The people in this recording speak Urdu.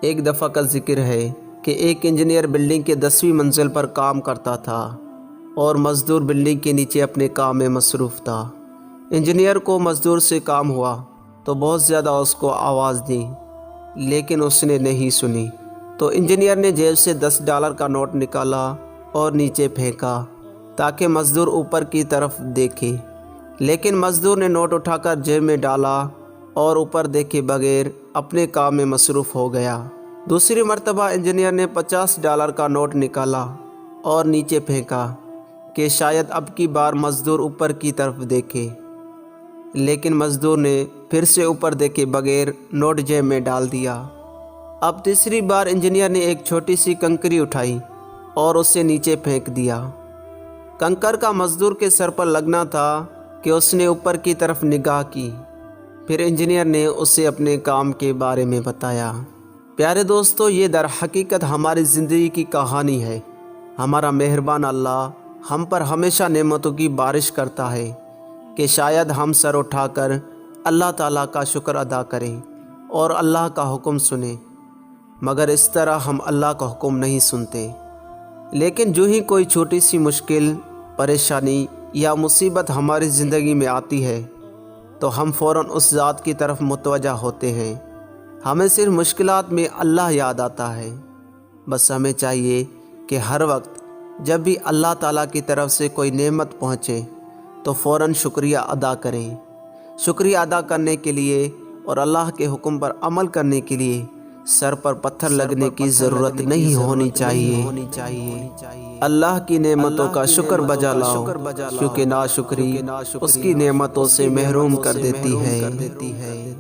ایک دفعہ کا ذکر ہے کہ ایک انجینئر بلڈنگ کے 10ویں منزل پر کام کرتا تھا اور مزدور بلڈنگ کے نیچے اپنے کام میں مصروف تھا۔ انجینئر کو مزدور سے کام ہوا تو بہت زیادہ اس کو آواز دی، لیکن اس نے نہیں سنی۔ تو انجینئر نے جیب سے $10 کا نوٹ نکالا اور نیچے پھینکا تاکہ مزدور اوپر کی طرف دیکھے، لیکن مزدور نے نوٹ اٹھا کر جیب میں ڈالا اور اوپر دیکھے بغیر اپنے کام میں مصروف ہو گیا۔ دوسری مرتبہ انجینئر نے $50 کا نوٹ نکالا اور نیچے پھینکا کہ شاید اب کی بار مزدور اوپر کی طرف دیکھے، لیکن مزدور نے پھر سے اوپر دیکھے بغیر نوٹ جیب میں ڈال دیا۔ اب تیسری بار انجینئر نے ایک چھوٹی سی کنکری اٹھائی اور اسے نیچے پھینک دیا۔ کنکر کا مزدور کے سر پر لگنا تھا کہ اس نے اوپر کی طرف نگاہ کی۔ پھر انجینئر نے اسے اپنے کام کے بارے میں بتایا۔ پیارے دوستو، یہ در حقیقت ہماری زندگی کی کہانی ہے۔ ہمارا مہربان اللہ ہم پر ہمیشہ نعمتوں کی بارش کرتا ہے کہ شاید ہم سر اٹھا کر اللہ تعالیٰ کا شکر ادا کریں اور اللہ کا حکم سنیں، مگر اس طرح ہم اللہ کا حکم نہیں سنتے۔ لیکن جو ہی کوئی چھوٹی سی مشکل، پریشانی یا مصیبت ہماری زندگی میں آتی ہے تو ہم فوراً اس ذات کی طرف متوجہ ہوتے ہیں۔ ہمیں صرف مشکلات میں اللہ یاد آتا ہے۔ بس ہمیں چاہیے کہ ہر وقت جب بھی اللہ تعالیٰ کی طرف سے کوئی نعمت پہنچے تو فوراً شکریہ ادا کریں۔ شکریہ ادا کرنے کے لیے اور اللہ کے حکم پر عمل کرنے کے لیے سر پر پتھر لگنے کی ضرورت نہیں ہونی چاہیے۔ اللہ کی نعمتوں کا شکر بجا لاؤ، کیونکہ ناشکری اس کی نعمتوں سے محروم کر دیتی ہے۔